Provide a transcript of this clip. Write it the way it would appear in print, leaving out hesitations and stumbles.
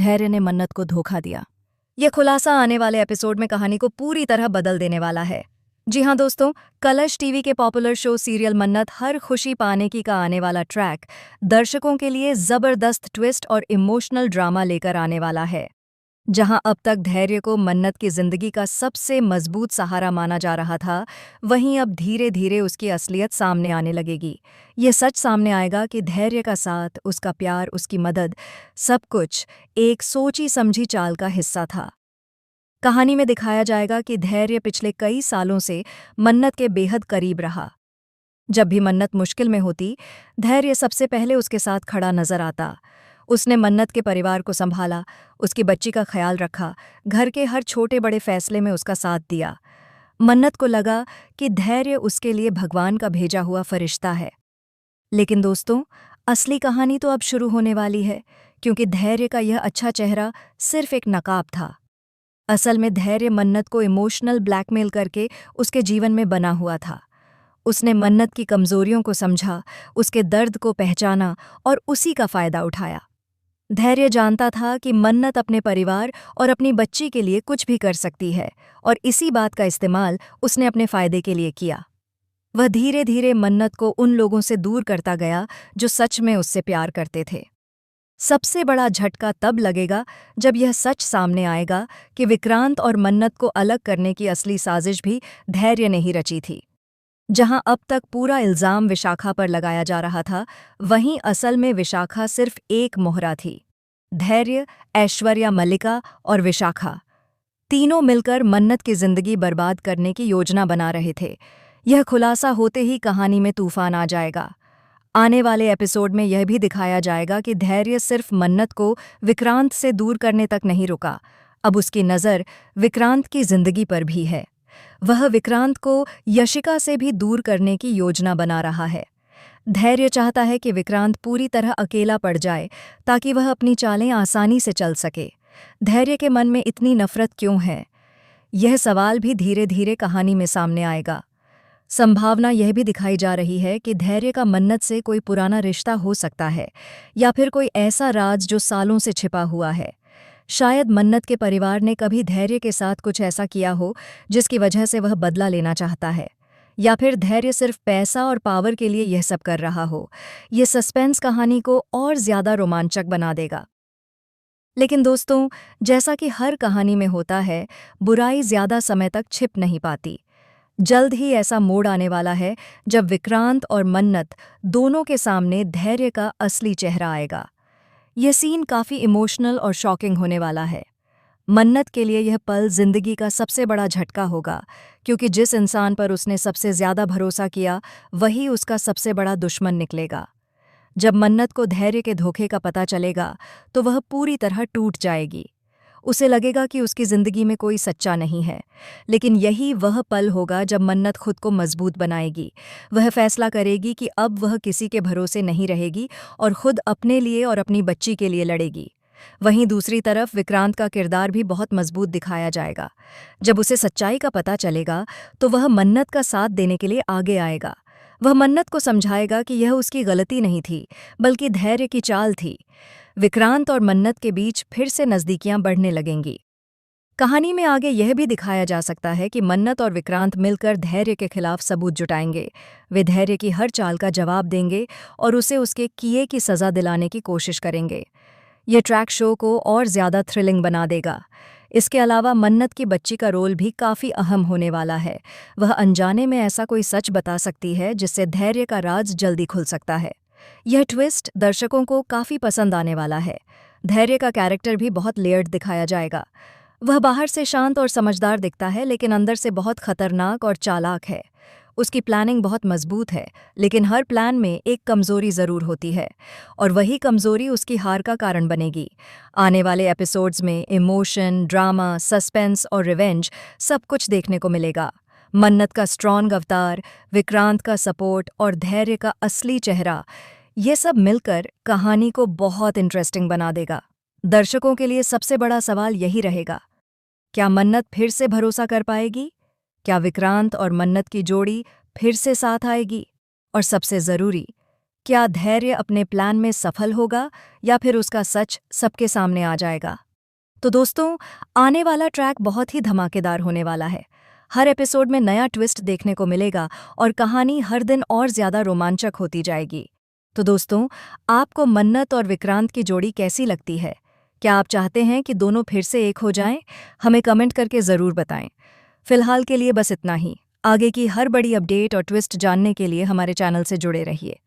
धैर्य ने मन्नत को धोखा दिया। यह खुलासा आने वाले एपिसोड में कहानी को पूरी तरह बदल देने वाला है। जी हाँ दोस्तों, कलर्स टीवी के पॉपुलर शो सीरियल मन्नत हर खुशी पाने की का आने वाला ट्रैक दर्शकों के लिए जबरदस्त ट्विस्ट और इमोशनल ड्रामा लेकर आने वाला है। जहां अब तक धैर्य को मन्नत की जिंदगी का सबसे मजबूत सहारा माना जा रहा था, वहीं अब धीरे धीरे उसकी असलियत सामने आने लगेगी। ये सच सामने आएगा कि धैर्य का साथ, उसका प्यार, उसकी मदद, सब कुछ एक सोची समझी चाल का हिस्सा था। कहानी में दिखाया जाएगा कि धैर्य पिछले कई सालों से मन्नत के बेहद करीब रहा। जब भी मन्नत मुश्किल में होती, धैर्य सबसे पहले उसके साथ खड़ा नजर आता। उसने मन्नत के परिवार को संभाला, उसकी बच्ची का ख्याल रखा, घर के हर छोटे बड़े फैसले में उसका साथ दिया। मन्नत को लगा कि धैर्य उसके लिए भगवान का भेजा हुआ फरिश्ता है। लेकिन दोस्तों, असली कहानी तो अब शुरू होने वाली है, क्योंकि धैर्य का यह अच्छा चेहरा सिर्फ एक नकाब था। असल में धैर्य मन्नत को इमोशनल ब्लैकमेल करके उसके जीवन में बना हुआ था। उसने मन्नत की कमजोरियों को समझा, उसके दर्द को पहचाना और उसी का फायदा उठाया। धैर्य जानता था कि मन्नत अपने परिवार और अपनी बच्ची के लिए कुछ भी कर सकती है, और इसी बात का इस्तेमाल उसने अपने फायदे के लिए किया। वह धीरे धीरे मन्नत को उन लोगों से दूर करता गया जो सच में उससे प्यार करते थे। सबसे बड़ा झटका तब लगेगा जब यह सच सामने आएगा कि विक्रांत और मन्नत को अलग करने की असली साजिश भी धैर्य ने ही रची थी। जहां अब तक पूरा इल्जाम विशाखा पर लगाया जा रहा था, वहीं असल में विशाखा सिर्फ एक मोहरा थी। धैर्य, ऐश्वर्या, मल्लिका और विशाखा तीनों मिलकर मन्नत की जिंदगी बर्बाद करने की योजना बना रहे थे। यह खुलासा होते ही कहानी में तूफान आ जाएगा। आने वाले एपिसोड में यह भी दिखाया जाएगा कि धैर्य सिर्फ मन्नत को विक्रांत से दूर करने तक नहीं रुका, अब उसकी नज़र विक्रांत की जिंदगी पर भी है। वह विक्रांत को यशिका से भी दूर करने की योजना बना रहा है। धैर्य चाहता है कि विक्रांत पूरी तरह अकेला पड़ जाए ताकि वह अपनी चालें आसानी से चल सके। धैर्य के मन में इतनी नफरत क्यों है? यह सवाल भी धीरे धीरे कहानी में सामने आएगा। संभावना यह भी दिखाई जा रही है कि धैर्य का मन्नत से कोई पुराना रिश्ता हो सकता है, या फिर कोई ऐसा राज जो सालों से छिपा हुआ है। शायद मन्नत के परिवार ने कभी धैर्य के साथ कुछ ऐसा किया हो जिसकी वजह से वह बदला लेना चाहता है, या फिर धैर्य सिर्फ पैसा और पावर के लिए यह सब कर रहा हो। ये सस्पेंस कहानी को और ज्यादा रोमांचक बना देगा। लेकिन दोस्तों, जैसा कि हर कहानी में होता है, बुराई ज्यादा समय तक छिप नहीं पाती। जल्द ही ऐसा मोड़ आने वाला है जब विक्रांत और मन्नत दोनों के सामने धैर्य का असली चेहरा आएगा। यह सीन काफी इमोशनल और शॉकिंग होने वाला है। मन्नत के लिए यह पल जिंदगी का सबसे बड़ा झटका होगा, क्योंकि जिस इंसान पर उसने सबसे ज्यादा भरोसा किया, वही उसका सबसे बड़ा दुश्मन निकलेगा। जब मन्नत को धैर्य के धोखे का पता चलेगा, तो वह पूरी तरह टूट जाएगी। उसे लगेगा कि उसकी जिंदगी में कोई सच्चा नहीं है। लेकिन यही वह पल होगा जब मन्नत खुद को मजबूत बनाएगी। वह फैसला करेगी कि अब वह किसी के भरोसे नहीं रहेगी और खुद अपने लिए और अपनी बच्ची के लिए लड़ेगी। वहीं दूसरी तरफ विक्रांत का किरदार भी बहुत मजबूत दिखाया जाएगा। जब उसे सच्चाई का पता चलेगा, तो वह मन्नत का साथ देने के लिए आगे आएगा। वह मन्नत को समझाएगा कि यह उसकी गलती नहीं थी, बल्कि धैर्य की चाल थी। विक्रांत और मन्नत के बीच फिर से नज़दीकियां बढ़ने लगेंगी। कहानी में आगे यह भी दिखाया जा सकता है कि मन्नत और विक्रांत मिलकर धैर्य के खिलाफ सबूत जुटाएंगे। वे धैर्य की हर चाल का जवाब देंगे और उसे उसके किए की सज़ा दिलाने की कोशिश करेंगे। यह ट्रैक शो को और ज़्यादा थ्रिलिंग बना देगा। इसके अलावा मन्नत की बच्ची का रोल भी काफ़ी अहम होने वाला है। वह अनजाने में ऐसा कोई सच बता सकती है जिससे धैर्य का राज जल्दी खुल सकता है। यह ट्विस्ट दर्शकों को काफ़ी पसंद आने वाला है। धैर्य का कैरेक्टर भी बहुत लेयर्ड दिखाया जाएगा। वह बाहर से शांत और समझदार दिखता है, लेकिन अंदर से बहुत खतरनाक और चालाक है। उसकी प्लानिंग बहुत मजबूत है, लेकिन हर प्लान में एक कमज़ोरी ज़रूर होती है, और वही कमज़ोरी उसकी हार का कारण बनेगी। आने वाले एपिसोड्स में इमोशन, ड्रामा, सस्पेंस और रिवेंज सब कुछ देखने को मिलेगा। मन्नत का स्ट्रॉन्ग अवतार, विक्रांत का सपोर्ट और धैर्य का असली चेहरा, ये सब मिलकर कहानी को बहुत इंटरेस्टिंग बना देगा। दर्शकों के लिए सबसे बड़ा सवाल यही रहेगा, क्या मन्नत फिर से भरोसा कर पाएगी? क्या विक्रांत और मन्नत की जोड़ी फिर से साथ आएगी? और सबसे ज़रूरी, क्या धैर्य अपने प्लान में सफल होगा या फिर उसका सच सबके सामने आ जाएगा? तो दोस्तों, आने वाला ट्रैक बहुत ही धमाकेदार होने वाला है। हर एपिसोड में नया ट्विस्ट देखने को मिलेगा और कहानी हर दिन और ज्यादा रोमांचक होती जाएगी। तो दोस्तों, आपको मन्नत और विक्रांत की जोड़ी कैसी लगती है? क्या आप चाहते हैं कि दोनों फिर से एक हो जाएं? हमें कमेंट करके ज़रूर बताएं। फिलहाल के लिए बस इतना ही। आगे की हर बड़ी अपडेट और ट्विस्ट जानने के लिए हमारे चैनल से जुड़े रहिए।